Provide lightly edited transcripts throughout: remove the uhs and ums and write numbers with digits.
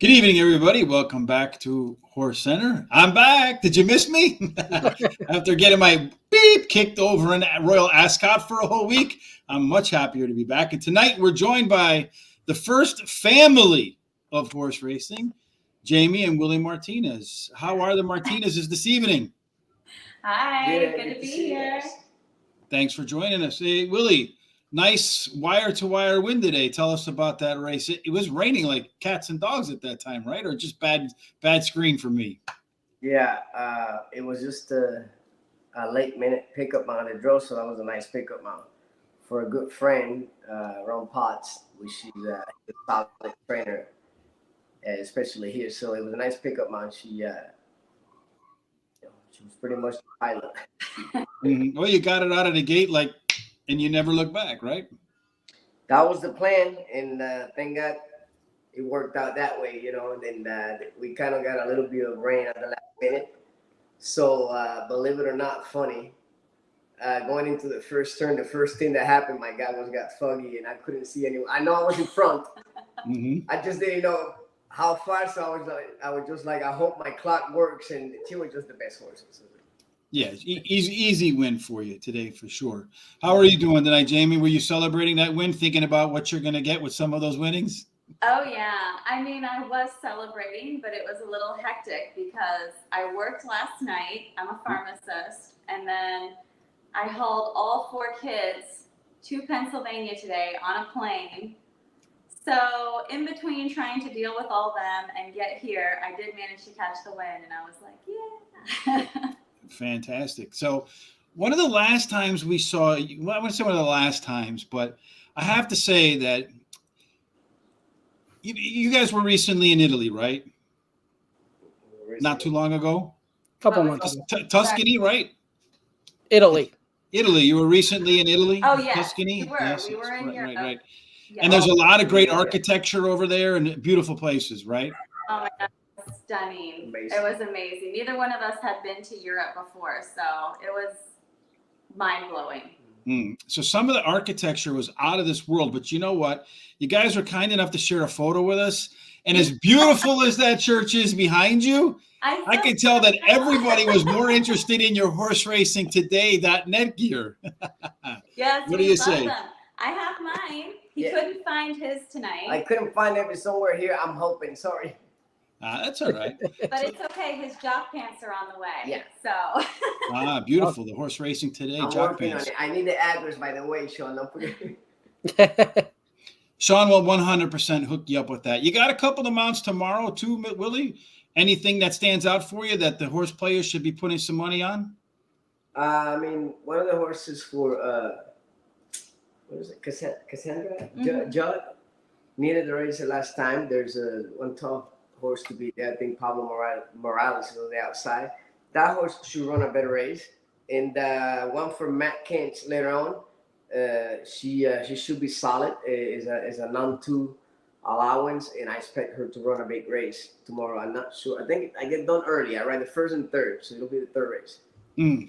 Good evening, everybody. Welcome back to Horse Center. I'm back. Did you miss me? After getting my beep kicked over in Royal Ascot for a whole week, I'm much happier to be back. And tonight we're joined by the first family of horse racing, Jamie and Willie Martinez. How are the Martinezes this evening? Hi, good to be here. Thanks for joining us. Hey, Willie, nice wire-to-wire win today. Tell us about that race. It was raining like cats and dogs at that time, right? Or just bad screen for me? Yeah, it was just a late-minute pickup mount at Dro, so that was a nice pickup mount for a good friend, Ron Potts, which is a solid trainer, especially here. So it was a nice pickup mount. She was pretty much the pilot. Well, you got it out of the gate, and you never look back, right? That was the plan, and thank God it worked out that way, And then we kind of got a little bit of rain at the last minute. So believe it or not, funny, going into the first turn, the first thing that happened, my goggles got foggy, and I couldn't see anyone. I know I was in front. I just didn't know how far, so I was just like, I hope my clock works, and she was just the best horse. Yeah, easy win for you today for sure. How are you doing tonight, Jamie? Were you celebrating that win, thinking about what you're going to get with some of those winnings? Oh, yeah. I mean, I was celebrating, but it was a little hectic because I worked last night. I'm a pharmacist. And then I hauled all 4 kids to Pennsylvania today on a plane. So in between trying to deal with all them and get here, I did manage to catch the win. And I was like, yeah. Fantastic. So one of the last times we saw, well, I wouldn't say one of the last times, but I have to say that you guys were recently in Italy, right? Not too long ago? Couple months ago. Tuscany, right? Italy. You were recently in Italy? Oh, yeah. Tuscany? Yes, we were in Europe. Right. Yeah. And there's a lot of great architecture over there and beautiful places, right? Oh, my God. Stunning. Amazing. It was amazing. Neither one of us had been to Europe before, so it was mind-blowing. So some of the architecture was out of this world, but you know what? You guys were kind enough to share a photo with us, and as beautiful as that church is behind you, I can tell that everybody was more interested in your horse racing today, that netgear. Yes, what do you say? Them. I have mine. He couldn't find his tonight. I couldn't find it somewhere here. I'm hoping. Sorry. That's all right. But it's okay. His jock pants are on the way. Yeah. So. Beautiful. The horse racing today. I'm jock working pants. on it. I need the address, by the way, Sean. Don't forget. Sean will 100% hook you up with that. You got a couple of mounts tomorrow too, Willie. Anything that stands out for you that the horse players should be putting some money on? I mean, one of the horses for what is it? Cassandra? Judd needed the race the last time. There's one tough horse to beat. I think Pablo Morales is on the outside. That horse should run a better race. And one for Matt Kent later on. She should be solid. Is a non-2 allowance, and I expect her to run a big race tomorrow. I'm not sure. I think I get done early. I ride the first and third, so it'll be the third race.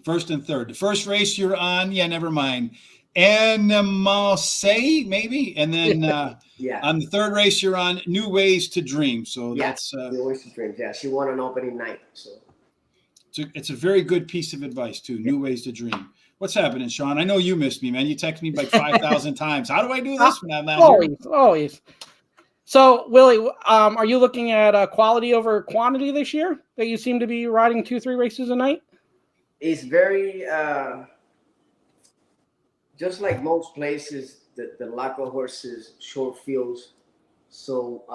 First and third. The first race you're on, never mind. Animalsay, maybe, and then on the third race you're on New Ways to Dream. So that's New Ways to Dream. Yeah, she won an opening night. So it's a very good piece of advice too. New Ways to Dream. What's happening, Sean? I know you missed me, man. You text me like 5,000 times. How do I do this when I'm not here? Always. So, Willie, are you looking at quality over quantity this year? That you seem to be riding 2-3 races a night. It's very just like most places. The lack of horses, short fields. So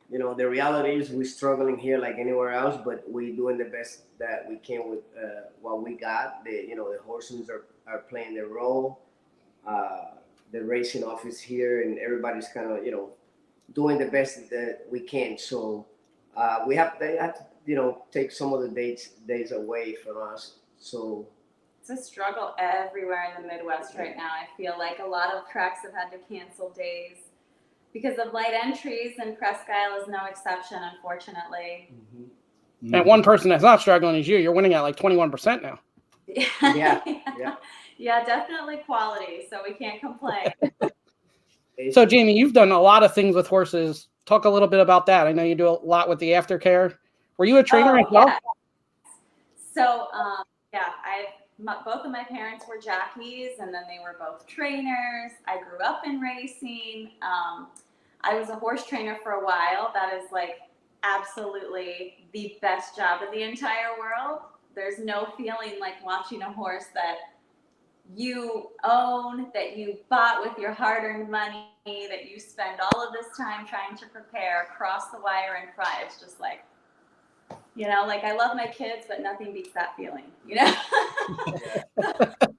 the reality is we're struggling here like anywhere else, but we're doing the best that we can with what we got. The horses are playing their role. The racing office here, and everybody's kind of doing the best that we can. So they have to take some of the days away from us. So it's a struggle everywhere in the Midwest right now. I feel like a lot of tracks have had to cancel days because of light entries, and Presque Isle is no exception, unfortunately. And one person that's not struggling is you. You're winning at like 21% now. Yeah, definitely quality, so we can't complain. So, Jamie, you've done a lot of things with horses talk a little bit about that. I know you do a lot with the aftercare. Were you a trainer as Oh, well? yeah. So, both of my parents were jockeys, and then they were both trainers. I grew up in racing. I was a horse trainer for a while. That is like absolutely the best job in the entire world. There's no feeling like watching a horse that you own, that you bought with your hard-earned money, that you spend all of this time trying to prepare, cross the wire and cry. It's just like, like I love my kids, but nothing beats that feeling, That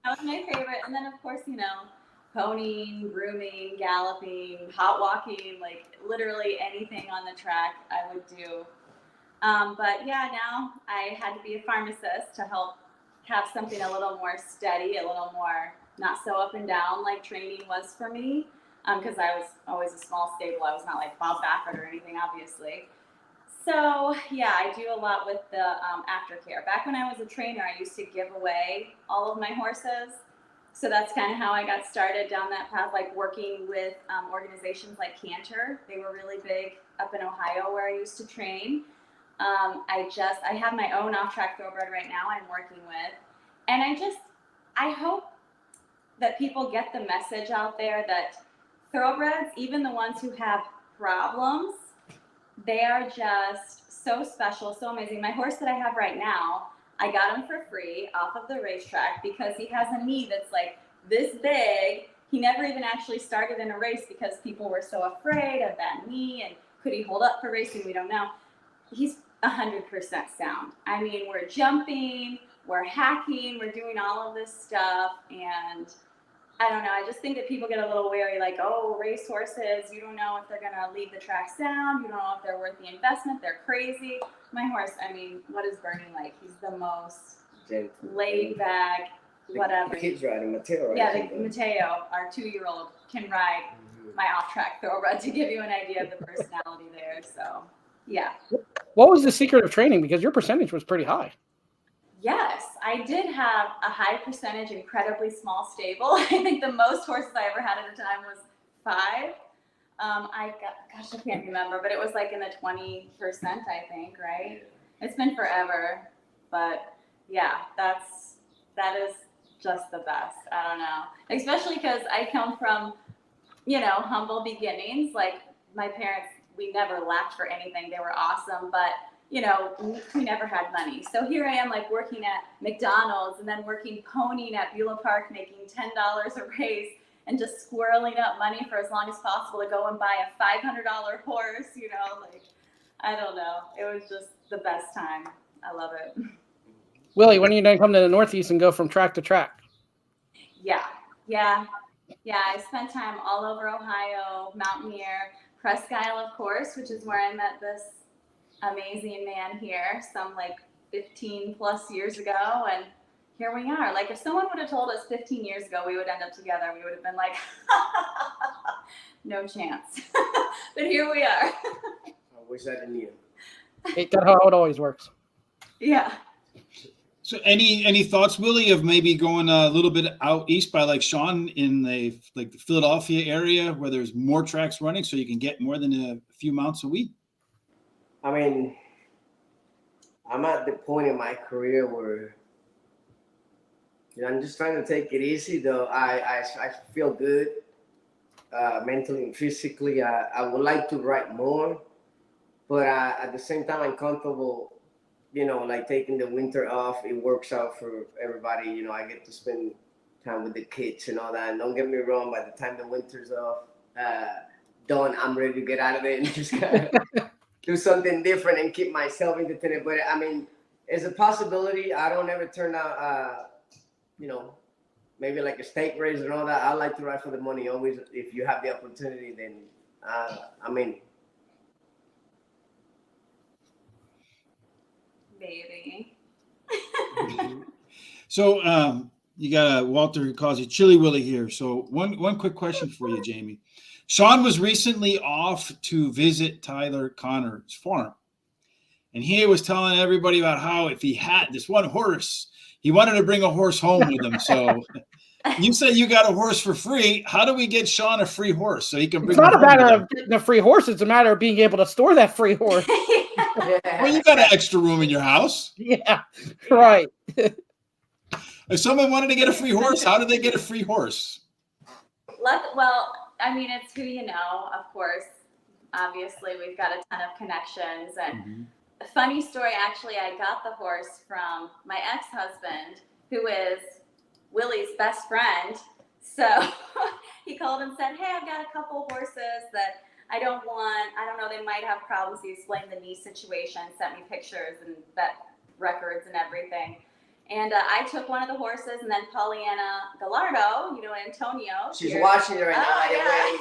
was my favorite. And then of course, ponying, grooming, galloping, hot walking, like literally anything on the track I would do. But yeah, now I had to be a pharmacist to help have something a little more steady, a little more not so up and down like training was for me. Because I was always a small stable. I was not like Bob Baffert or anything, obviously. So yeah, I do a lot with the aftercare. Back when I was a trainer, I used to give away all of my horses. So that's kind of how I got started down that path, like working with organizations like Cantor. They were really big up in Ohio where I used to train. I have my own off-track thoroughbred right now I'm working with. And I hope that people get the message out there that thoroughbreds, even the ones who have problems, they are just so special, so amazing. My horse that I have right now, I got him for free off of the racetrack because he has a knee that's like this big. He never even actually started in a race because people were so afraid of that knee and could he hold up for racing? We don't know. He's 100% sound. I mean, we're jumping, we're hacking, we're doing all of this stuff, and I don't know. I just think that people get a little wary, like, oh, race horses, you don't know if they're going to leave the track sound. You don't know if they're worth the investment. They're crazy. My horse, I mean, what is Bernie like? He's the most laid back, whatever. The kids riding Mateo, right? Yeah, Mateo, our 2-year-old, can ride my off-track thoroughbred to give you an idea of the personality there. So, yeah. What was the secret of training? Because your percentage was pretty high. Yes, I did have a high percentage, incredibly small stable. I think the most horses I ever had at a time was 5. I can't remember, but it was like in the 20%, I think, right? It's been forever, but yeah, that is just the best. I don't know, especially because I come from, humble beginnings. Like my parents, we never lacked for anything. They were awesome, but we never had money. So here I am, like working at McDonald's and then working ponying at Beulah Park, making $10 a race and just squirreling up money for as long as possible to go and buy a $500 horse, like, I don't know. It was just the best time. I love it. Willie, when are you going to come to the Northeast and go from track to track? Yeah. I spent time all over Ohio, Mountaineer, Presque Isle, of course, which is where I met this amazing man here some like 15 plus years ago, and here we are. Like if someone would have told us 15 years ago we would end up together, we would have been like no chance. But here we are. I wish I didn't. That's how it always works. Yeah. So any thoughts, Willie, of maybe going a little bit out east by like Sean in the Philadelphia area where there's more tracks running so you can get more than a few mounts a week? I mean, I'm at the point in my career where I'm just trying to take it easy. Though I feel good mentally and physically. I would like to write more, but at the same time, I'm comfortable. Like taking the winter off. It works out for everybody. I get to spend time with the kids and all that. And don't get me wrong. By the time the winter's off, done, I'm ready to get out of it and just kind of do something different and keep myself entertained. But I mean, it's a possibility. I don't ever turn out, maybe like a stake race and all that. I like to ride for the money always. If you have the opportunity, then Baby. So you got Walter who calls you Chili Willie here. So one quick question for you, Jamie. Sean was recently off to visit Tyler Connor's farm. And he was telling everybody about how if he had this one horse, he wanted to bring a horse home with him. So You say you got a horse for free. How do we get Sean a free horse so he can bring? It's not a matter of getting a free horse. It's a matter of being able to store that free horse. Well, you got an extra room in your house. Yeah, right. If someone wanted to get a free horse, how did they get a free horse? Well, I mean, it's who you know, of course. Obviously, we've got a ton of connections. And a funny story, actually, I got the horse from my ex-husband, who is Willie's best friend. So he called and said, hey, I've got a couple horses that I don't know, they might have problems. He explained the knee situation, sent me pictures and vet records and everything. And I took one of the horses, and then Pollyanna Gallardo, Antonio. She's watching it right now. Yeah.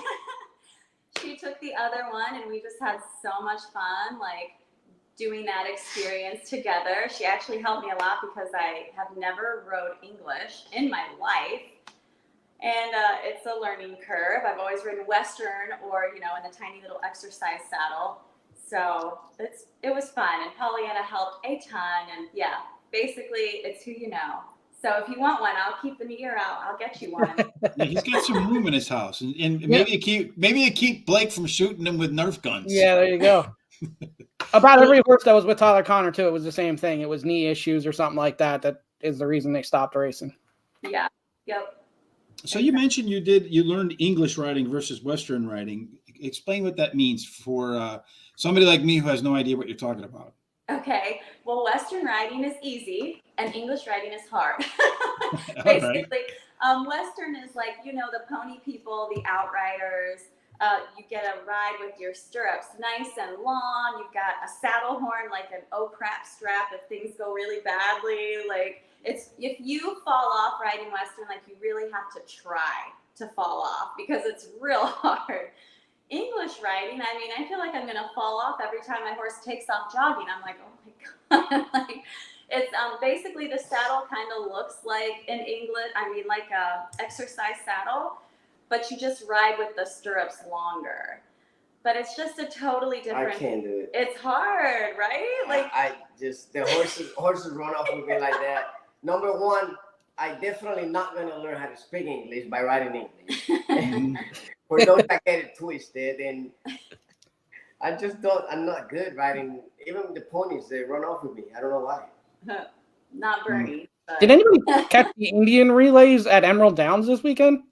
She took the other one, and we just had so much fun, like doing that experience together. She actually helped me a lot because I have never rode English in my life. And it's a learning curve. I've always ridden Western or, in the tiny little exercise saddle. So it was fun. And Pollyanna helped a ton. And yeah, basically it's who you know. So if you want one, I'll keep the ear out. I'll get you one. Yeah, he's got some room in his house. And maybe you keep Blake from shooting him with Nerf guns. Yeah, there you go. About every horse that was with Tyler Connor, too, it was the same thing. It was knee issues or something like that. That is the reason they stopped racing. Yeah. Yep. So you mentioned you learned English riding versus Western riding. Explain what that means for somebody like me who has no idea what you're talking about. Okay. Well, Western riding is easy and English riding is hard. Basically. Right. Western is like, the pony people, the outriders. You get a ride with your stirrups nice and long. You've got a saddle horn, like an oh crap strap if things go really badly. Like if you fall off riding Western, like you really have to try to fall off because it's real hard. English riding, I mean, I feel like I'm gonna fall off every time my horse takes off jogging. I'm like, oh my god! Like it's basically the saddle kind of looks like an like a exercise saddle, but you just ride with the stirrups longer. But it's just a totally different. I can't do it. It's hard, right? Like the horses run off with me like that. Number one, I definitely not gonna learn how to speak English by riding English. For those that get it twisted, and I'm not good riding. Even the ponies, they run off with me. I don't know why. Not Bernie. But... Did anybody catch the Indian relays at Emerald Downs this weekend?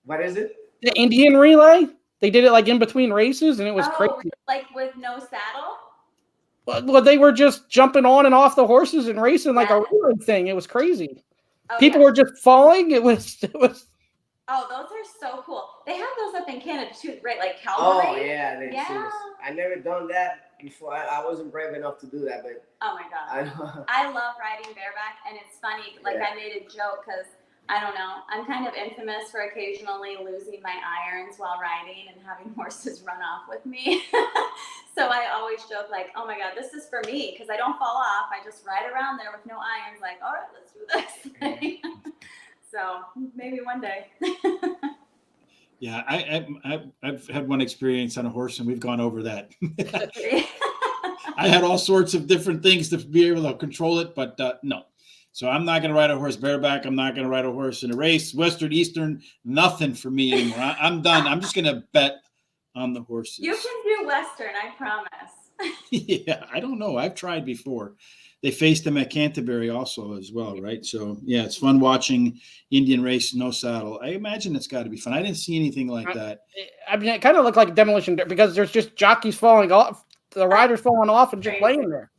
What is it? The Indian relay? They did it like in between races, and it was crazy. Like with no saddle? Well, they were just jumping on and off the horses and racing like a relay thing. It was crazy. People were just falling. It was. Oh, those are so cool. They have those up in Canada too, right? Like Calgary. Oh yeah. I never done that before. I wasn't brave enough to do that, but oh my god, I love riding bareback, and it's funny. Like I made a joke because I don't know. I'm kind of infamous for occasionally losing my irons while riding and having horses run off with me. So I always joke like, oh my god, this is for me because I don't fall off. I just ride around there with no irons. Like, all right, let's do this. So maybe one day. Yeah, I've had one experience on a horse, and we've gone over that. I had all sorts of different things to be able to control it, but no. So I'm not going to ride a horse bareback. I'm not going to ride a horse in a race. Western, Eastern, nothing for me anymore. I'm done. I'm just going to bet on the horses. You can do Western, I promise. Yeah, I don't know. I've tried before. They faced them at Canterbury also as well, right? So, yeah, it's fun watching Indian race, no saddle. I imagine it's got to be fun. I didn't see anything like that. I mean, it kind of looked like a demolition because there's just jockeys falling off, the riders falling off and just laying there.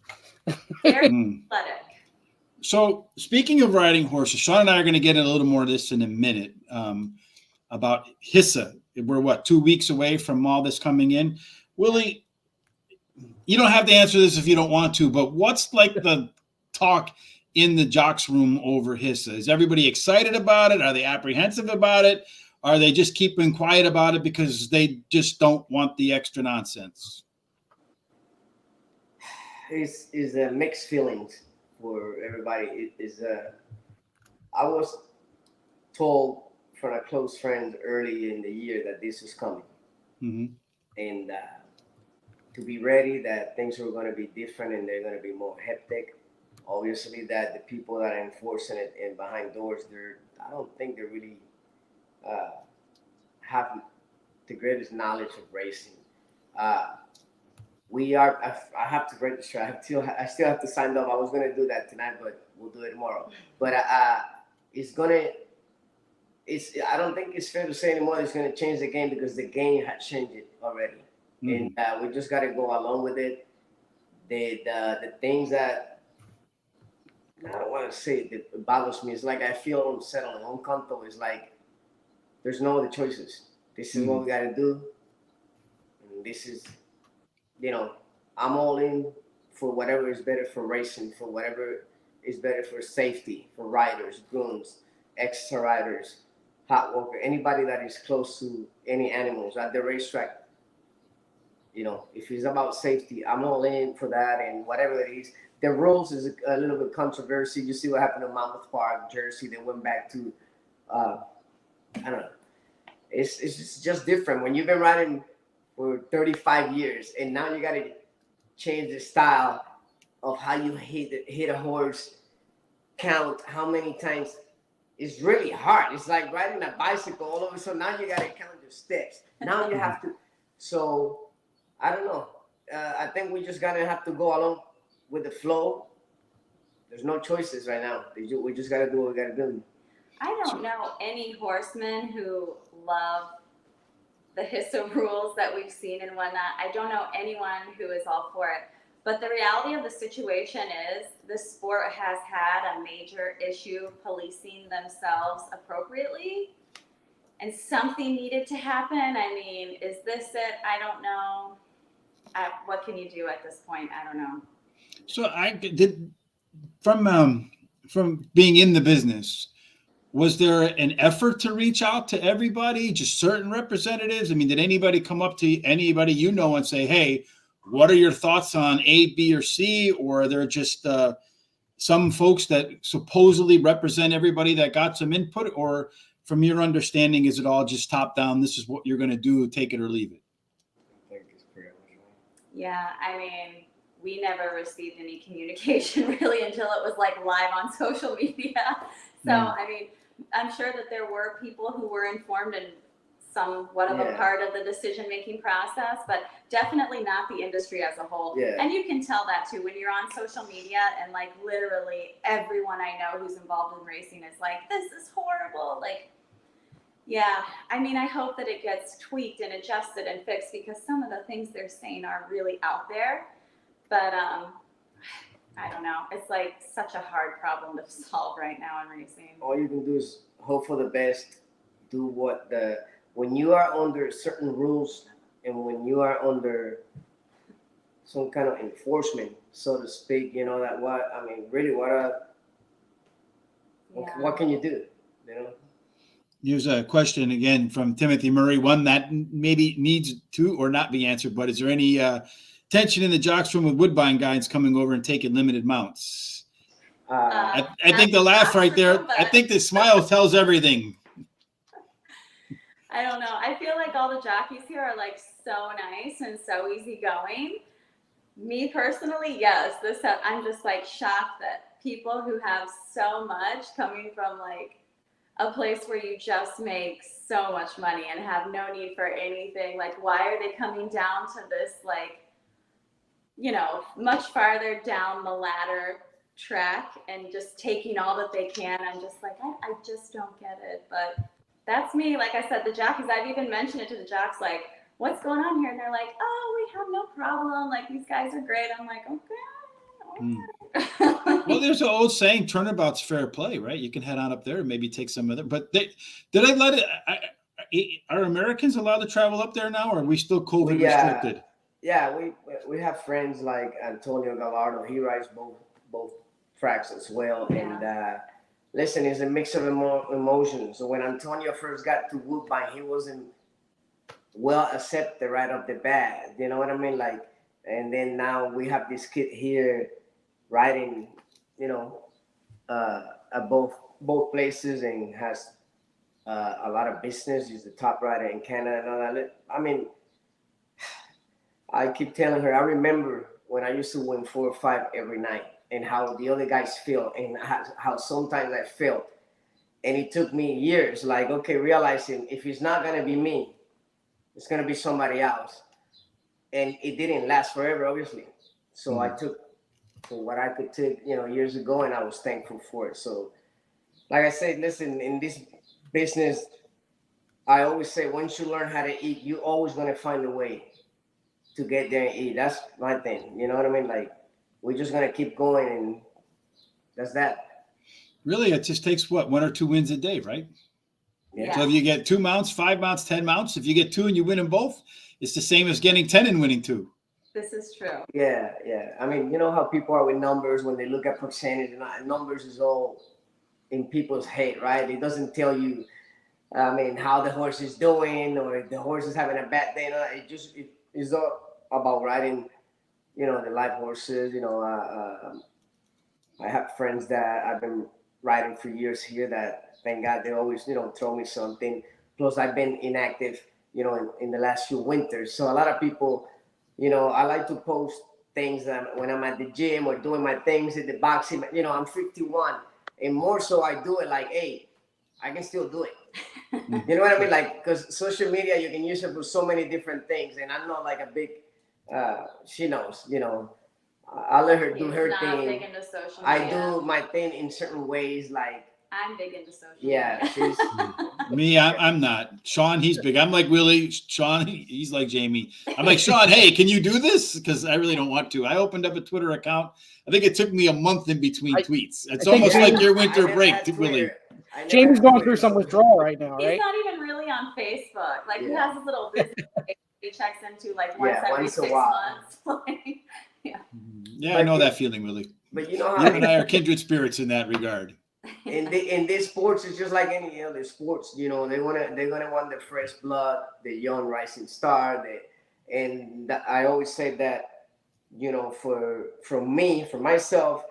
Very athletic. So, speaking of riding horses, Sean and I are going to get a little more of this in a minute about HISA. We're, 2 weeks away from all this coming in. Willie, you don't have to answer this if you don't want to, but what's like the talk in the jocks room over HISA? Is everybody excited about it? Are they apprehensive about it? Are they just keeping quiet about it because they just don't want the extra nonsense? It's mixed feelings for everybody. I was told from a close friend early in the year that this was coming. Mm-hmm. And to be ready that things are going to be different and they're going to be more hectic. Obviously that the people that are enforcing it and behind doors, they're I don't think they really have the greatest knowledge of racing. I have to register. I still have to sign up. I was gonna do that tonight, but we'll do it tomorrow. But I don't think it's fair to say anymore it's gonna change the game, because the game had changed it already, and we just gotta go along with it. The things that I don't want to say that bothers me is like I feel unsettled. Unconto is like there's no other choices. This is what we gotta do, and this is. I'm all in for whatever is better for racing, for whatever is better for safety, for riders, grooms, extra riders, hot worker, anybody that is close to any animals at the racetrack. If it's about safety, I'm all in for that, and whatever it is. The rules is a little bit controversy. You see what happened in Monmouth Park, Jersey. They went back to, I don't know. It's just different when you've been riding for 35 years, and now you got to change the style of how you hit a horse, count how many times. It's really hard. It's like riding a bicycle all over. So now you got to count your steps. Now you have to. So I don't know. I think we just got to have to go along with the flow. There's no choices right now. We just got to do what we got to do. I don't know any horsemen who love the HISA rules that we've seen and whatnot. I don't know anyone who is all for it. But the reality of the situation is the sport has had a major issue policing themselves appropriately. And something needed to happen. I mean, is this it? I don't know. What can you do at this point? I don't know. So I did from being in the business. Was there an effort to reach out to everybody, just certain representatives? I mean, did anybody come up to anybody and say, hey, what are your thoughts on A, B, or C? Or are there just some folks that supposedly represent everybody that got some input? Or from your understanding, is it all just top down? This is what you're going to do, take it or leave it? I think it's pretty much right. Yeah, I mean, we never received any communication really until it was like live on social media. So, I mean, I'm sure that there were people who were informed and somewhat of a part of the decision-making process, but definitely not the industry as a whole. Yeah. And you can tell that too when you're on social media and like literally everyone I know who's involved in racing is like, this is horrible. Like, yeah, I mean, I hope that it gets tweaked and adjusted and fixed because some of the things they're saying are really out there. But I don't know. It's like such a hard problem to solve right now in racing. All you can do is hope for the best. Do when you are under certain rules and when you are under some kind of enforcement, so to speak, what can you do? Here's a question again from Timothy Murray, one that maybe needs to or not be answered, but is there any tension in the jocks room with Woodbine guys coming over and taking limited mounts? I think the laugh right there, I think the smile tells everything. I don't know. I feel like all the jockeys here are like so nice and so easygoing. Me personally, yes. I'm just like shocked that people who have so much coming from like a place where you just make so much money and have no need for anything. Like, why are they coming down to this like, much farther down the ladder track and just taking all that they can? I'm just like, I just don't get it. But that's me. Like I said, the jockeys, I've even mentioned it to the jocks, like, what's going on here? And they're like, oh, we have no problem. Like, these guys are great. I'm like, okay. Well, there's an old saying, turnabout's fair play, right? You can head on up there and maybe take some of them. But did I let it? Are Americans allowed to travel up there now, or are we still COVID restricted? Yeah, we have friends like Antonio Gallardo. He rides both tracks as well. And listen, it's a mix of emotions. So when Antonio first got to Woodbine, he wasn't well accepted right off the bat. You know what I mean? Like, and then now we have this kid here riding, at both places and has a lot of business. He's the top rider in Canada and all that. I mean, I keep telling her, I remember when I used to win 4 or 5 every night and how the other guys feel and how sometimes I felt. And it took me years, like, okay, realizing if it's not going to be me, it's going to be somebody else. And it didn't last forever, obviously. So I took for what I could take, years ago, and I was thankful for it. So, like I said, listen, in this business, I always say, once you learn how to eat, you're always going to find a way to get there and eat. That's my thing. You know what I mean? Like, we're just going to keep going, and that's that. Really, it just takes what, 1 or 2 wins a day, right? Yeah. So if you get 2 mounts, 5 mounts, 10 mounts, if you get 2 and you win them both, it's the same as getting 10 and winning 2. This is true. Yeah. I mean, you know how people are with numbers when they look at percentage, and numbers is all in people's head, right? It doesn't tell you, I mean, how the horse is doing, or if the horse is having a bad day. It is all about riding, the live horses. I have friends that I've been riding for years here that, thank God, they always, throw me something. Plus, I've been inactive, in the last few winters. So a lot of people, I like to post things that when I'm at the gym or doing my things in the boxing. I'm 51, and more so I do it like, hey, I can still do it. You know what I mean? Like, because social media, you can use it for so many different things, and I'm not like a big. She knows, I let her do her He's not thing. big into social I media. do my thing in certain ways, like. I'm big into social Yeah, media. she's. Me, I'm not. Sean, he's big. I'm like Willie. Sean, he's like Jamie. I'm like, Sean, hey, can you do this? Because I really don't want to. I opened up a Twitter account. I think it took me a month in between tweets. It's think almost Jamie- like your winter I break, never had Willie. Twitter. I never Jamie's had going Twitter, through some so- withdrawal right now, He's right? not even really on Facebook. Like, he Yeah. has his little business page he checks into like once Yeah, every once a 6 while. months. Like, Yeah, I know that feeling, Willie. But you know You and how I are kindred spirits in that regard. in this sports, it's just like any other sports. they're gonna want the fresh blood, the young rising star. I always say that, for myself,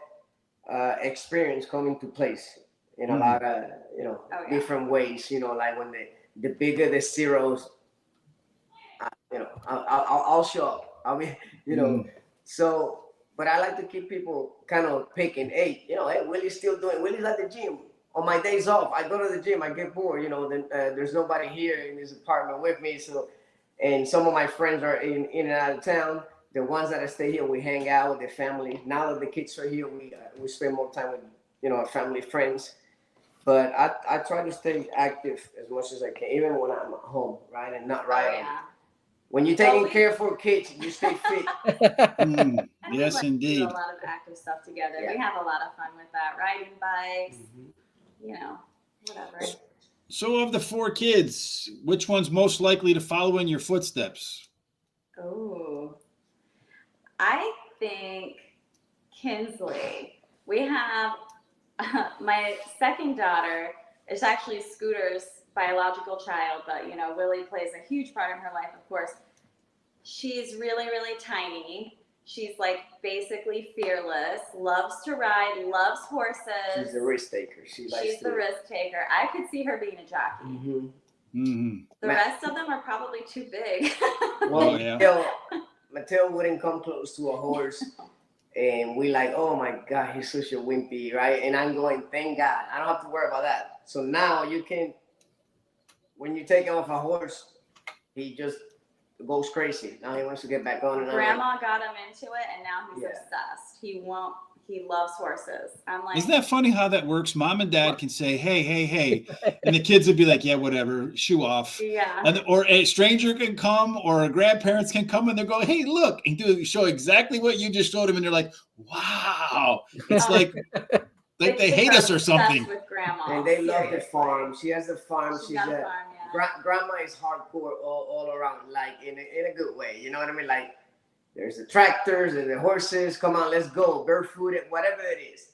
experience coming to place in a lot of different ways. Like when the bigger the zeros, I'll show up. I mean, so. But I like to keep people kind of picking, hey, Willie's still doing. Willie's at the gym. On my days off, I go to the gym. I get bored, then there's nobody here in this apartment with me. So, and some of my friends are in and out of town. The ones that stay here, we hang out with the family. Now that the kids are here, we spend more time with our family, friends. But I try to stay active as much as I can, even when I'm at home, right, and not riding. yeah. When you're taking care for kids, you stay fit. And we Yes, like to indeed. do a lot of active stuff together. Yeah. We have a lot of fun with that. Riding bikes, whatever. So of the 4 kids, which one's most likely to follow in your footsteps? Oh, I think Kinsley. We have my second daughter is actually Scooter's biological child, but Willie plays a huge part in her life, of course. She's really, really tiny. She's like basically fearless, loves to ride, loves horses. She's the risk taker. She's the risk taker. I could see her being a jockey. Mm-hmm. Mm-hmm. The rest of them are probably too big. Well, Oh, yeah. Mateo wouldn't come close to a horse, and we like, oh my God, he's such a wimpy, right? And I'm going, thank God, I don't have to worry about that. So now you can, when you take him off a horse, he just goes crazy. Now he wants to get back on. And Grandma got him into it, and now he's Yeah. obsessed. He loves horses. I'm like, Isn't that funny how that works? Mom and dad can say, hey, and the kids would be like, yeah, whatever, shoe off. yeah. Or a stranger can come, or a grandparents can come, and they'll go, hey, look, and show exactly what you just showed them, and they're like, wow. It's like they hate us or something. With grandma. And they love the seriously. farm. She has a farm. She's got a farm, yeah. Grandma is hardcore all around, like in a good way. You know what I mean? Like there's the tractors and the horses. Come on, let's go. Barefooted, whatever it is.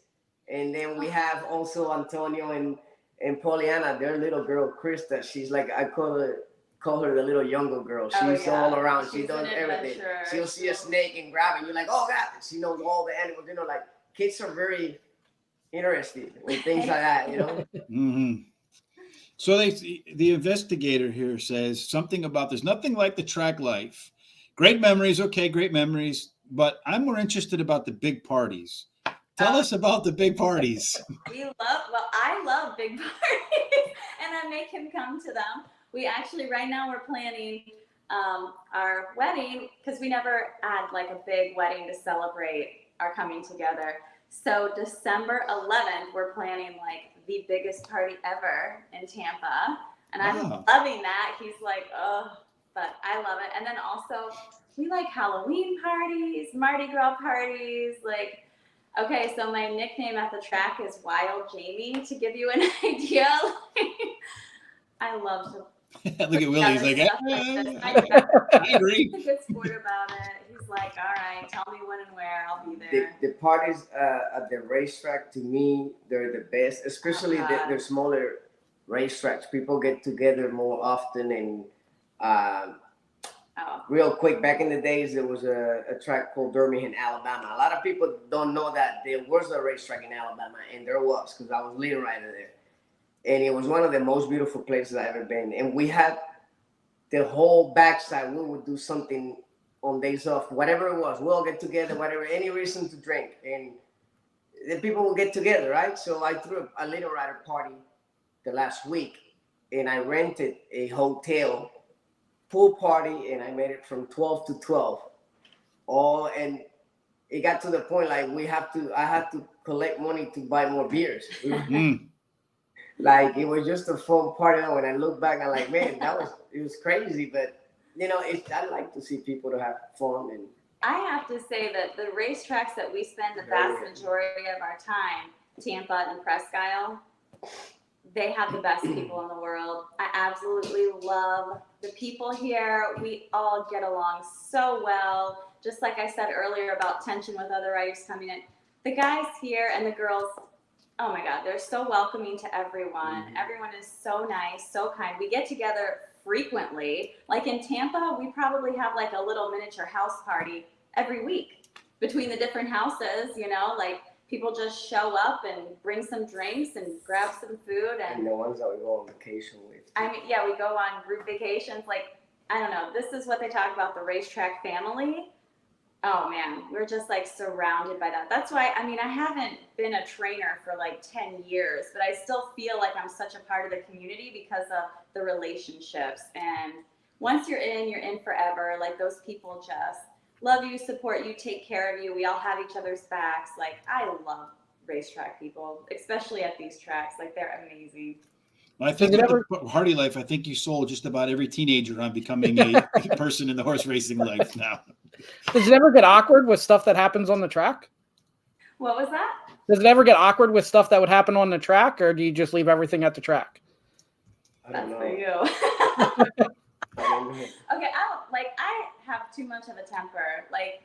And then we have also Antonio and Poliana, their little girl, Krista. She's like, I call her the little younger girl. She's all around. She She's does an everything. adventurer. She'll see a snake and grab it. You're like, oh God. She knows all the animals. Like kids are very interested in things like that, Mm-hmm. So the investigator here says something about there's nothing like the track life. Great memories, okay, great memories, but I'm more interested about the big parties. Tell us about the big parties. I love big parties, and I make him come to them. We actually, right now, we're planning our wedding because we never had like a big wedding to celebrate our coming together. So December 11th, we're planning like the biggest party ever in Tampa, and I'm loving that. He's like, oh, but I love it. And then also, we like Halloween parties, Mardi Gras parties, like. Okay, so my nickname at the track is Wild Jamie, to give you an idea. I love to. Look at Willie. He's like, I agree. He's a good sport about it. He's like, all right, tell me when and where, I'll be there. The parties at the racetrack, to me, they're the best, especially the smaller racetracks. People get together more often and real quick, back in the days, there was a track called Birmingham, Alabama. A lot of people don't know that there was a racetrack in Alabama, and there was, because I was lead rider there. And it was one of the most beautiful places I've ever been. And we had the whole backside. We would do something on days off, whatever it was. We'll get together, whatever, any reason to drink. And the people will get together, right? So I threw a lead rider party the last week, and I rented a hotel pool party, and I made it from 12 to 12. And it got to the point like I had to collect money to buy more beers. Like, it was just a fun party. When I look back, I'm like, man, it was crazy. But I like to see people to have fun. And I have to say that the racetracks that we spend the vast majority of our time, Tampa and Presque Isle, they have the best people in the world. I absolutely love the people here. We all get along so well. Just like I said earlier about tension with other riders coming in. The guys here and the girls, oh my God, they're so welcoming to everyone. Everyone is so nice, so kind. We get together frequently. Like in Tampa, we probably have like a little miniature house party every week between the different houses, like people just show up and bring some drinks and grab some food. And the ones that we go on vacation with. I mean, yeah, we go on group vacations. Like, I don't know, this is what they talk about, the racetrack family. Oh man, we're just like surrounded by that. That's why, I haven't been a trainer for like 10 years, but I still feel like I'm such a part of the community because of the relationships. And once you're in forever. Like, those people just love you, support you, take care of you. We all have each other's backs. Like, I love racetrack people, especially at these tracks. Like, they're amazing. Well, I think with Hardy Life, I think you sold just about every teenager on becoming a person in the horse racing life now. Does it ever get awkward with stuff that happens on the track? What was that? Does it ever get awkward with stuff that would happen on the track, or do you just leave everything at the track? That's for you. Okay, I have too much of a temper. Like,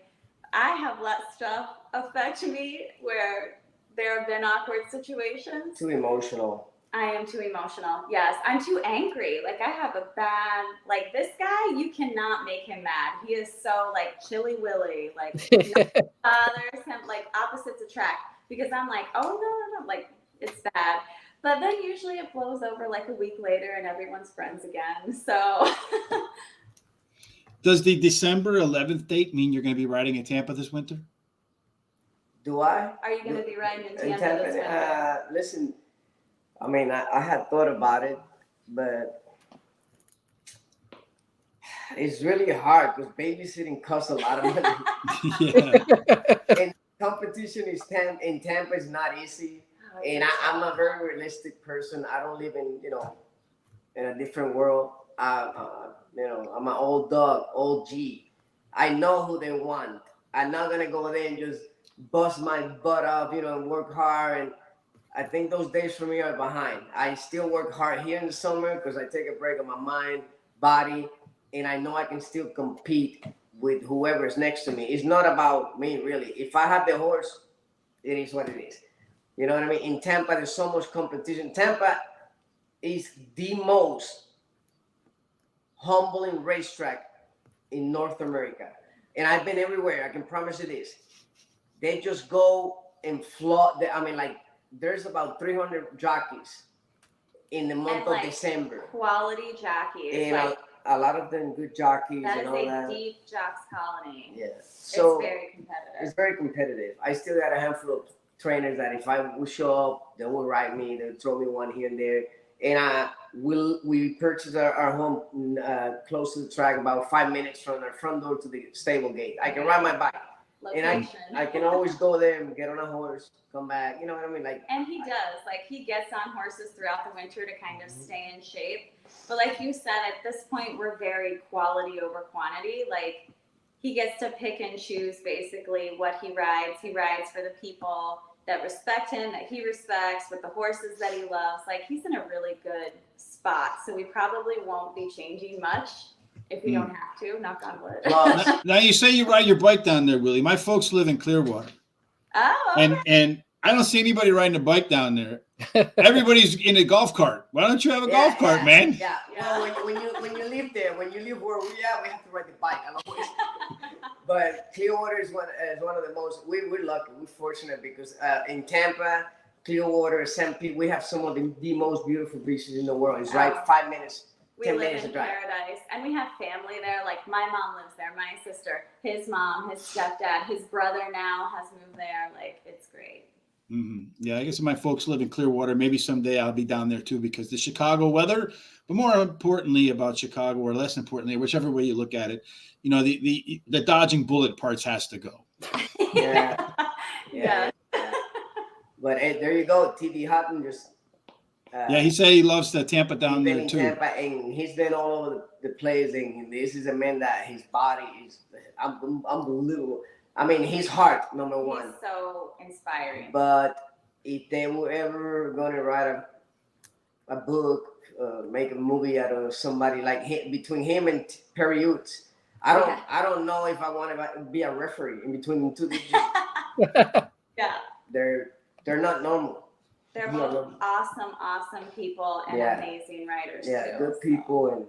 I have let stuff affect me where there have been awkward situations. Too emotional. I am too emotional. Yes, I'm too angry. Like, I have a bad, like, this guy, you cannot make him mad. He is so, like, chilly Willy. Like, bothers him, like, opposites attract. Because I'm like, oh, no. Like, it's bad. But then usually it blows over like a week later and everyone's friends again. So. Does the December 11th date mean you're going to be riding in Tampa this winter? Do I? Are you going to be riding in Tampa this winter? Listen, I had thought about it, but it's really hard because babysitting costs a lot of money. And competition in Tampa is not easy. And I'm a very realistic person. I don't live in a different world. I'm an old dog, old G. I know who they want. I'm not gonna go there and just bust my butt up, and work hard. And I think those days for me are behind. I still work hard here in the summer because I take a break on my mind, body, and I know I can still compete with whoever's next to me. It's not about me, really. If I have the horse, it is what it is. You know what I mean? In Tampa, there's so much competition. Tampa is the most humbling racetrack in North America. And I've been everywhere. I can promise you this. They just go and flood. There's about 300 jockeys in the month of December. Quality jockeys. And a lot of them good jockeys and all that. That is a deep jocks colony. Yeah. So it's very competitive. It's very competitive. I still got a handful of trainers that if I would show up, they will ride me. They'll throw me one here and there. And we purchased our home close to the track, about 5 minutes from our front door to the stable gate. I can ride my bike. Location. And I can always go there and get on a horse, come back. You know what I mean? Like, and he does. Like, he gets on horses throughout the winter to kind of stay in shape. But like you said, at this point, we're very quality over quantity. Like, he gets to pick and choose basically what he rides. He rides for the people that respect him, that he respects, with the horses that he loves. Like, he's in a really good spot. So we probably won't be changing much. If we don't have to, knock on wood. well, Now you say you ride your bike down there, Willie. My folks live in Clearwater, Oh, okay. and I don't see anybody riding a bike down there. Everybody's in a golf cart. Why don't you have a golf cart, man? Yeah. Well, when you live there, when you live where we have to ride the bike. But Clearwater is one of the most. We're lucky. We're fortunate because in Tampa, Clearwater, St. Pete, we have some of the most beautiful beaches in the world. It's right 5 minutes. We live in paradise, and we have family there. Like, my mom lives there, my sister, his mom, his stepdad, his brother now has moved there. Like, it's great. Mm-hmm. Yeah, I guess my folks live in Clearwater. Maybe someday I'll be down there too, because the Chicago weather, but more importantly about Chicago, or less importantly, whichever way you look at it, you know, the dodging bullet parts has to go. Yeah. But hey, there you go. TD Hutton just. He said he loves the Tampa down there too. Tampa, and he's been all over the place, and this is a man that his body is unbelievable. I mean, his heart, number one. He's so inspiring. But if they were ever going to write a book, make a movie out of somebody like him, between him and Perry Utes, I don't know if I want to be a referee in between the two. Yeah. They're not normal. They're both awesome people and amazing writers too. Good people, and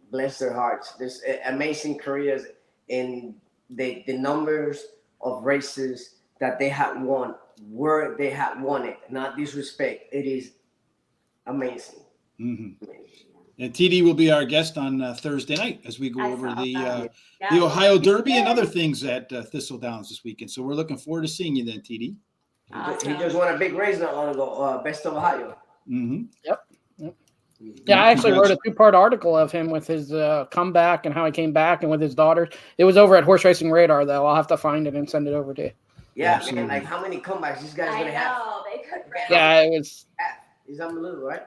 bless their hearts. There's amazing careers, and the numbers of races that they have won, where they have won it. Not disrespect. It is amazing. Mm-hmm. And TD will be our guest on Thursday night as we go over the Ohio Derby and other things at Thistle Downs this weekend. So we're looking forward to seeing you then, TD. Awesome. He just won a big race not long ago, Best of Ohio. Mm-hmm. Yep. Yeah, I actually wrote a 2-part article of him with his comeback and how he came back, and with his daughter. It was over at Horse Racing Radar, though. I'll have to find it and send it over to you. Yeah, man, like how many comebacks this guy's going to have? They could. Yeah, it was. He's unbelievable, right?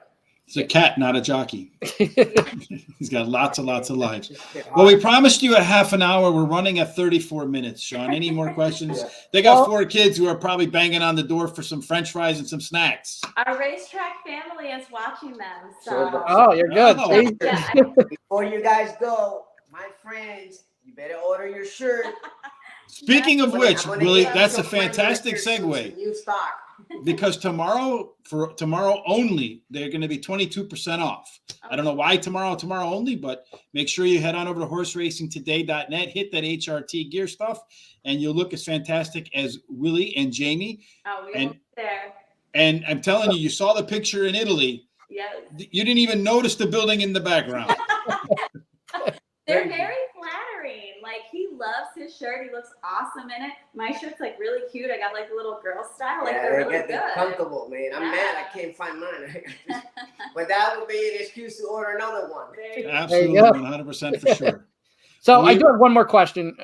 It's a cat, not a jockey. He's got lots of lives. Well, we promised you a half an hour. We're running at 34 minutes, Sean. Any more questions? They got 4 kids who are probably banging on the door for some French fries and some snacks. Our racetrack family is watching them. So. Oh, you're good. Oh. Before you guys go, my friends, you better order your shirt. Speaking of which, Willie, that's a fantastic segue. New stock. Because tomorrow only, they're going to be 22% off. I don't know why tomorrow only, but make sure you head on over to horseracingtoday.net, hit that HRT gear stuff, and you'll look as fantastic as Willie and Jamie. Oh, we will be there. And I'm telling you, you saw the picture in Italy. Yes. You didn't even notice the building in the background. They're very flattering. Like, he loves his shirt. He looks awesome in it. My shirt's like really cute. I got like a little girl style. Like, they're really good. Comfortable, man. I'm mad I can't find mine. But that would be an excuse to order another one. Absolutely, 100% for sure. So I do have one more question.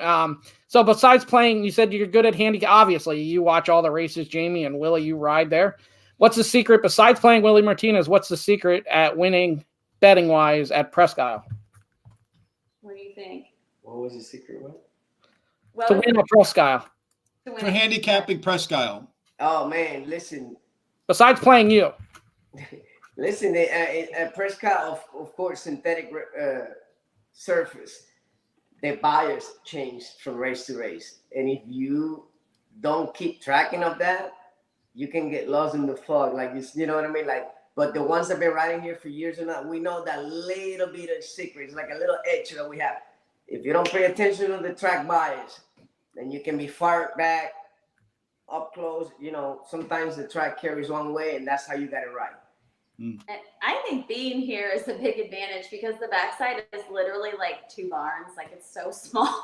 So besides playing, you said you're good at handicap. Obviously, you watch all the races, Jamie and Willie. You ride there. What's the secret besides playing Willie Martinez? What's the secret at winning betting wise at Presque Isle? What do you think? What was the secret? Well, to win at Presque Isle. For handicapping Presque Isle. Oh man, listen. Besides playing you. Listen, at Presque Isle, of course, synthetic surface. The buyers change from race to race, and if you don't keep tracking of that, you can get lost in the fog. Like, you know what I mean? Like, but the ones that have been riding here for years or not, we know that little bit of secrets, like a little edge that we have. If you don't pay attention to the track buyers, then you can be far back, up close. You know, sometimes the track carries one way, and that's how you got it right. And I think being here is a big advantage because the backside is literally like 2 barns. Like, it's so small.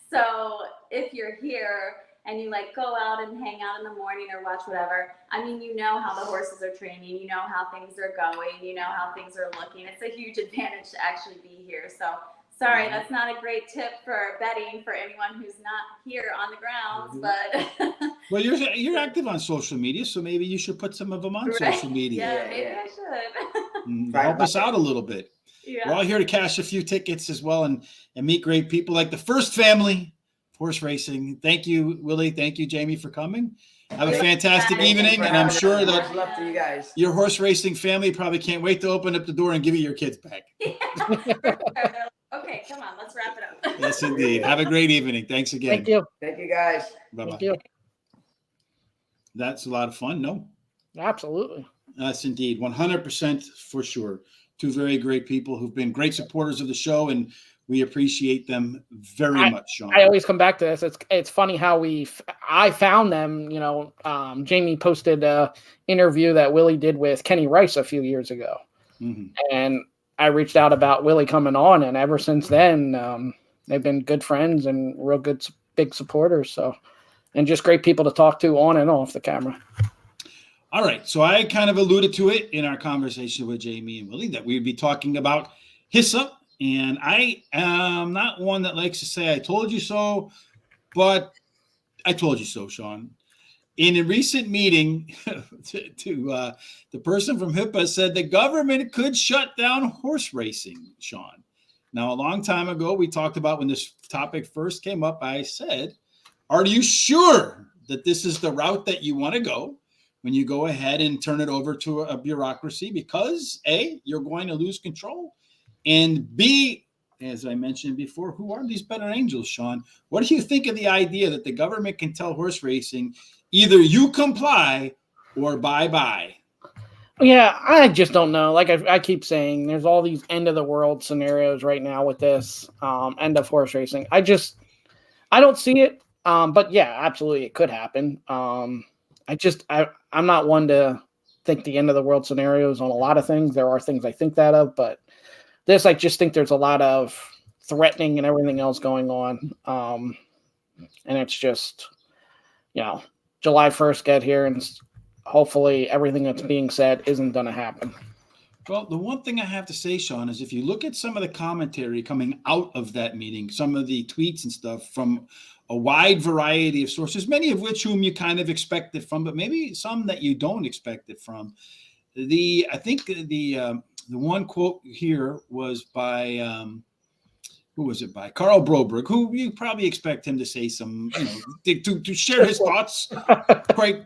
So if you're here and you like go out and hang out in the morning or watch whatever, I mean, you know how the horses are training, you know how things are going, you know how things are looking. It's a huge advantage to actually be here. So sorry, that's not a great tip for betting for anyone who's not here on the grounds, but Well, you're active on social media, so maybe you should put some of them on right? social media. Yeah, maybe I should. Help us out a little bit. Yeah. We're all here to cash a few tickets as well and meet great people like the First Family Horse Racing. Thank you, Willie. Thank you, Jamie, for coming. Have a fantastic evening, and I'm sure that love to you guys. your horse racing family probably can't wait to open up the door and give you your kids back. They're like, okay, come on, let's wrap it up. Yes, indeed. Have a great evening. Thanks again. Thank you. Thank you, guys. Bye-bye. Thank you. That's a lot of fun. No, Absolutely. that's indeed 100% for sure. Two very great people who've been great supporters of the show, and we appreciate them very much, Sean. I always come back to this. It's funny how I found them. Jamie posted a interview that Willie did with Kenny Rice a few years ago, and I reached out about Willie coming on, and ever since then, they've been good friends and real good, big supporters. So, and just great people to talk to on and off the camera. All right. So I kind of alluded to it in our conversation with Jamie and Willie that we would be talking about HISA. And I am not one that likes to say, I told you so, but I told you so, Sean. In a recent meeting, the person from HIPAA said the government could shut down horse racing, Sean. Now, a long time ago, we talked about when this topic first came up, I said, are you sure that this is the route that you want to go when you go ahead and turn it over to a bureaucracy? Because A, you're going to lose control. And B, as I mentioned before, who are these better angels, Sean? What do you think of the idea that the government can tell horse racing, either you comply or bye-bye? Yeah, I just don't know. Like I keep saying, there's all these end of the world scenarios right now with this end of horse racing. I don't see it. But yeah, absolutely, it could happen. I'm not one to think the end of the world scenarios on a lot of things. There are things I think that of, but this, I just think there's a lot of threatening and everything else going on. And it's just, July 1st get here, and hopefully everything that's being said isn't going to happen. Well, the one thing I have to say, Sean, is if you look at some of the commentary coming out of that meeting, some of the tweets and stuff from a wide variety of sources, many of which whom you kind of expect it from, but maybe some that you don't expect it from. I think the one quote here was by who was it by? Carl Broberg, who you probably expect him to say some, to share his thoughts quite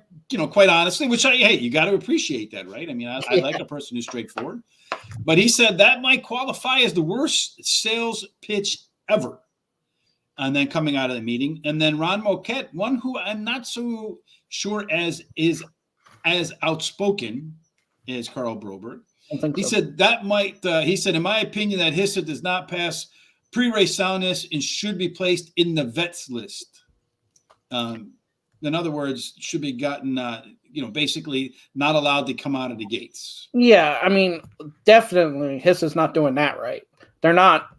honestly, which you got to appreciate that, right? I mean, I like a person who's straightforward, but he said that might qualify as the worst sales pitch ever. And then coming out of the meeting, and then Ron Moquette, one who I'm not so sure is as outspoken as Carl Broberg. He said that might. He said, in my opinion, that HISA does not pass pre-race soundness and should be placed in the vets list. In other words, should be gotten, basically not allowed to come out of the gates. Yeah, I mean, definitely HISA's not doing that right. They're not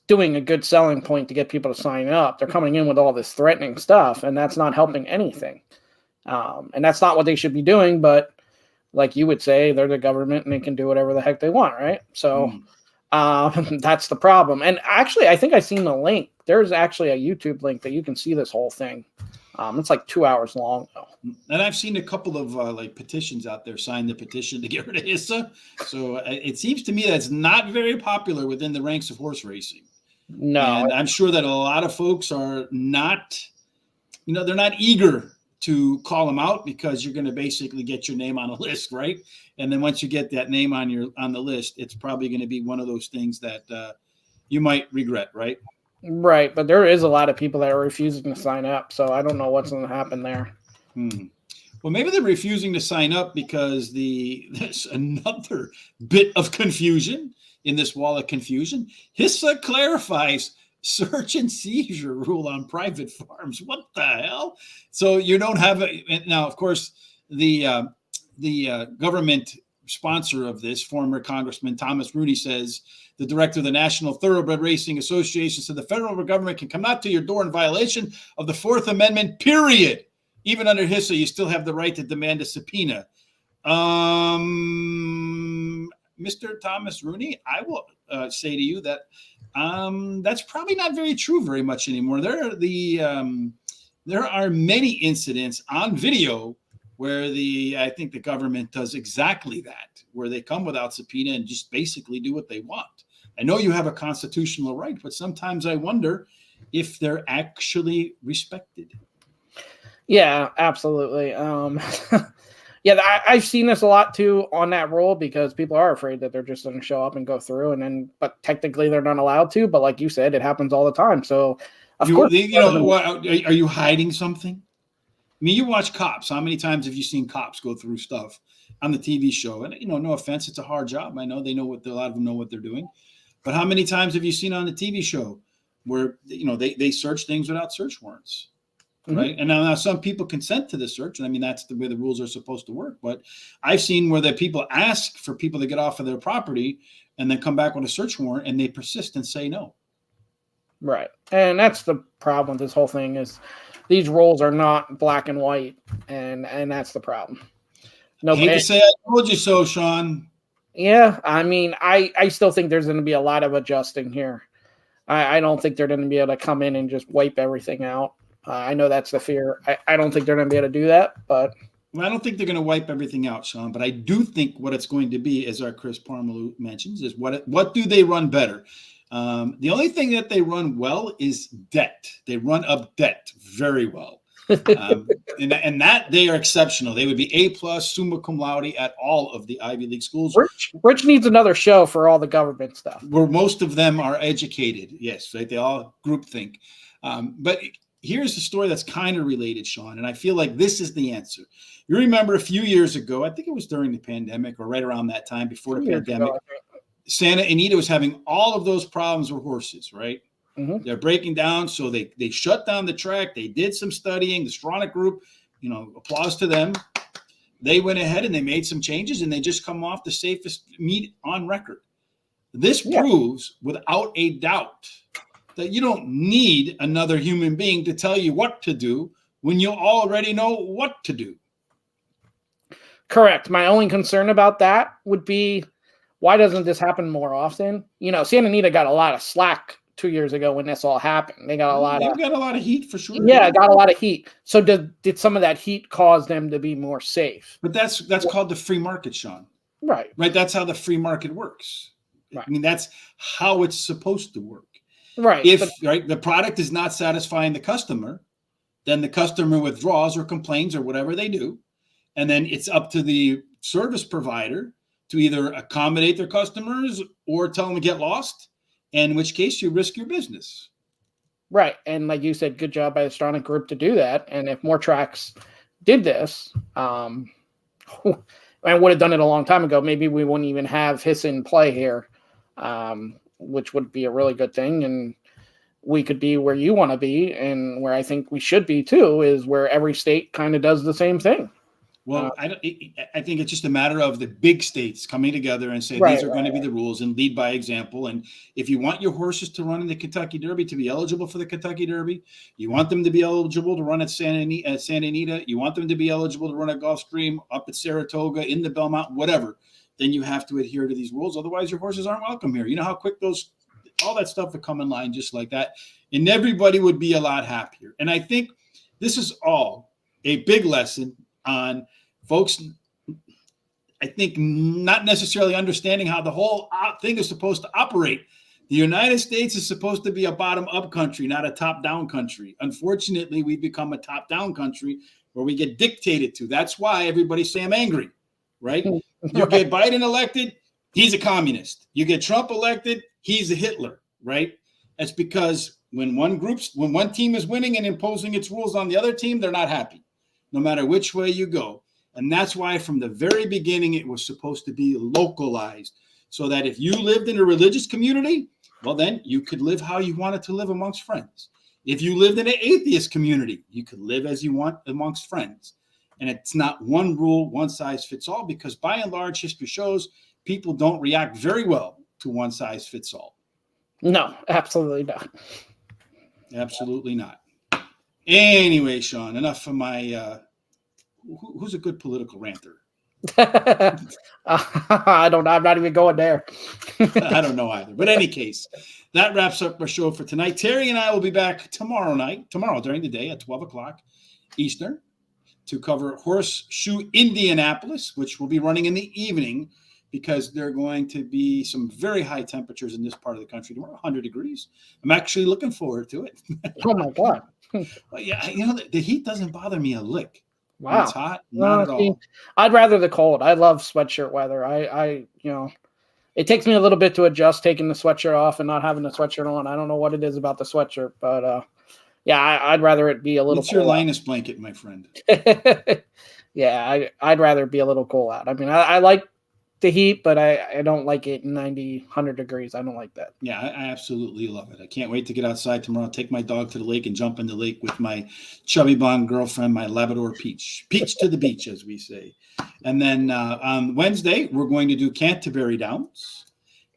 doing a good selling point to get people to sign up. They're coming in with all this threatening stuff, and that's not helping anything. And that's not what they should be doing, but like you would say, they're the government and they can do whatever the heck they want, right? So that's the problem. And actually, I think I seen the link. There's actually a YouTube link that you can see this whole thing. It's like 2 hours long, though. And I've seen a couple of petitions out there, sign the petition to get rid of HISA. So it seems to me that's not very popular within the ranks of horse racing. No. And I'm sure that a lot of folks are not, they're not eager to call them out because you're going to basically get your name on a list, right? And then once you get that name on the list, it's probably going to be one of those things that you might regret, right? Right, but there is a lot of people that are refusing to sign up, so I don't know what's going to happen there. Well, maybe they're refusing to sign up because there's another bit of confusion in this wall of confusion. HISA clarifies search and seizure rule on private farms. What the hell? So you don't have now, of course, the government sponsor of this, former Congressman Thomas Rooney, says, the director of the National Thoroughbred Racing Association, said the federal government can come out to your door in violation of the Fourth Amendment, period. Even under HISA, you still have the right to demand a subpoena. Mr. Thomas Rooney, I will say to you that that's probably not very much anymore. There are many incidents on video where I think the government does exactly that, where they come without subpoena and just basically do what they want. I know you have a constitutional right, but sometimes I wonder if they're actually respected. Yeah, absolutely. Yeah, I've seen this a lot too on that rule, because people are afraid that they're just going to show up and go through, but technically they're not allowed to. But like you said, it happens all the time. So, of course, are you hiding something? I mean, you watch Cops. How many times have you seen cops go through stuff on the TV show? And no offense, it's a hard job. I know a lot of them know what they're doing. But how many times have you seen on the TV show where they search things without search warrants? Right. And now some people consent to the search. And I mean, that's the way the rules are supposed to work. But I've seen where the people ask for people to get off of their property and then come back with a search warrant, and they persist and say no. Right. And that's the problem with this whole thing, is these rules are not black and white. And that's the problem. I hate to say I told you so, Sean. Yeah. I mean, I still think there's going to be a lot of adjusting here. I don't think they're going to be able to come in and just wipe everything out. I know that's the fear. I don't think they're going to be able to do that, but I don't think they're going to wipe everything out, Sean. But I do think what it's going to be, as our Chris Parmalu mentions, is what do they run better? The only thing that they run well is debt. They run up debt very well, and that they are exceptional. They would be A+, summa cum laude at all of the Ivy League schools. Rich needs another show for all the government stuff, where most of them are educated. Yes, right. They all groupthink, but. Here's the story that's kind of related, Sean, and I feel like this is the answer. You remember a few years ago, I think it was during the pandemic or right around that time before the pandemic, Santa Anita was having all of those problems with horses, right? Mm-hmm. They're breaking down, so they shut down the track. They did some studying. The Stronach Group, applause to them. They went ahead and they made some changes, and they just come off the safest meet on record. This proves without a doubt that you don't need another human being to tell you what to do when you already know what to do. Correct. My only concern about that would be, why doesn't this happen more often? Santa Anita got a lot of slack 2 years ago when this all happened. They got a lot of heat for sure. Yeah, got a lot of heat. So did some of that heat cause them to be more safe? But that's called the free market, Sean. Right. Right. That's how the free market works. Right. I mean, that's how it's supposed to work. Right. If the product is not satisfying the customer, then the customer withdraws or complains or whatever they do. And then it's up to the service provider to either accommodate their customers or tell them to get lost, in which case you risk your business. Right. And like you said, good job by the Stronach Group to do that. And if more tracks did this, I would have done it a long time ago. Maybe we wouldn't even have HISA in play here. Which would be a really good thing. And we could be where you want to be, and where I think we should be too, is where every state kind of does the same thing. Well, I think it's just a matter of the big states coming together and say, these are going to be the rules, and lead by example. And if you want your horses to run in the Kentucky Derby, to be eligible for the Kentucky Derby, you want them to be eligible to run at Santa Anita, you want them to be eligible to run at Gulfstream, up at Saratoga, in the Belmont, whatever, then you have to adhere to these rules. Otherwise, your horses aren't welcome here. You know how quick all that stuff would come in line just like that, and everybody would be a lot happier. And I think this is all a big lesson on folks, I think, not necessarily understanding how the whole thing is supposed to operate. The United States is supposed to be a bottom-up country, not a top-down country. Unfortunately, we've become a top-down country where we get dictated to. That's why everybody's saying I'm angry, right? You get Biden elected, he's a communist. You get Trump elected, he's a Hitler, right? That's because when one team is winning and imposing its rules on the other team, they're not happy, no matter which way you go. And that's why from the very beginning, it was supposed to be localized, so that if you lived in a religious community, well, then you could live how you wanted to live amongst friends. If you lived in an atheist community, you could live as you want amongst friends. And it's not one rule, one size fits all, because by and large, history shows people don't react very well to one size fits all. No, absolutely not. Absolutely not. Anyway, Sean, enough of my who's a good political ranter? I'm not even going there. I don't know either. But in any case, that wraps up our show for tonight. Terry and I will be back tomorrow during the day at 12 o'clock Eastern to cover Horseshoe Indianapolis, which will be running in the evening because there are going to be some very high temperatures in this part of the country tomorrow, 100 degrees. I'm actually looking forward to it. Oh, my God. But yeah, the heat doesn't bother me a lick. Wow. When it's hot, not at all. I'd rather the cold. I love sweatshirt weather. It takes me a little bit to adjust taking the sweatshirt off and not having the sweatshirt on. I don't know what it is about the sweatshirt, but I'd rather it be a little. It's your Linus blanket, my friend. Yeah, I'd rather it be a little cool out. I mean, I like the heat, but I don't like it 90, 100 degrees. I don't like that. Yeah, I absolutely love it. I can't wait to get outside tomorrow, take my dog to the lake and jump in the lake with my chubby blonde girlfriend, my Labrador Peach. Peach to the beach, as we say. And then on Wednesday, we're going to do Canterbury Downs.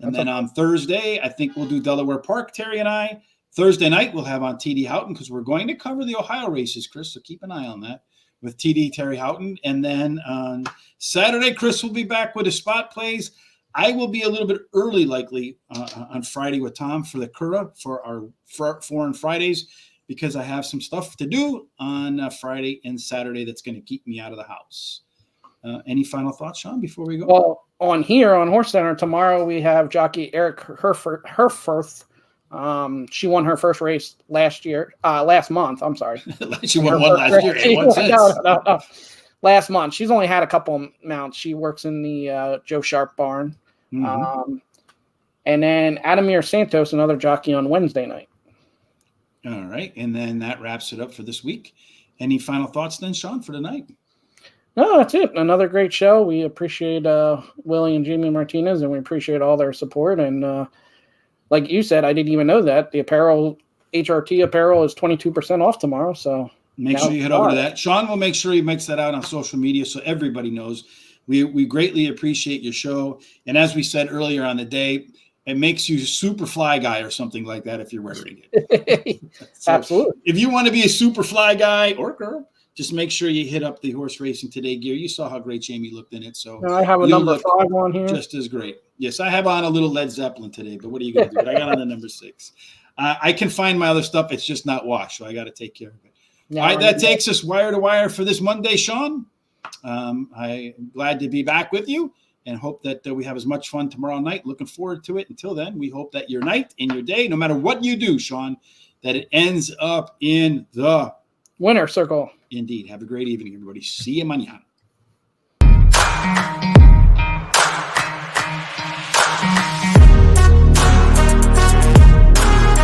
And then on Thursday, I think we'll do Delaware Park, Terry and I. Thursday night, we'll have on TD Houghton because we're going to cover the Ohio races, Chris, so keep an eye on that with TD Terry Houghton. And then on Saturday, Chris will be back with his spot plays. I will be a little bit early, likely, on Friday with Tom for the Cura for our Foreign Fridays because I have some stuff to do on Friday and Saturday that's going to keep me out of the house. Any final thoughts, Sean, before we go? Well, on Horse Center, tomorrow we have jockey Eric Herfurth. She won her first race last month. I'm sorry. She won one last year. No. Last month. She's only had a couple mounts. She works in the Joe Sharp barn. Mm-hmm. And then Adamir Santos, another jockey on Wednesday night. All right. And then that wraps it up for this week. Any final thoughts then, Sean, for tonight? No, that's it. Another great show. We appreciate Willie and Jamie Martinez, and we appreciate all their support. And like you said, I didn't even know that the apparel, HRT apparel, is 22% off tomorrow. So make sure you head over to that. Sean will make sure he makes that out on social media so everybody knows. We greatly appreciate your show. And as we said earlier on the day, it makes you a super fly guy or something like that if you're wearing it. So absolutely. If you want to be a super fly guy or girl, just make sure you hit up the Horse Racing Today gear. You saw how great Jamie looked in it. So I have a number 5 on here. Just as great. Yes, I have on a little Led Zeppelin today, but what are you going to do? But I got on the number 6. I can find my other stuff. It's just not washed, so I got to take care of it. All right, that takes us wire to wire for this Monday, Sean. I'm glad to be back with you and hope that we have as much fun tomorrow night. Looking forward to it. Until then, we hope that your night and your day, no matter what you do, Sean, that it ends up in the winner circle. Indeed. Have a great evening, everybody. See you mañana.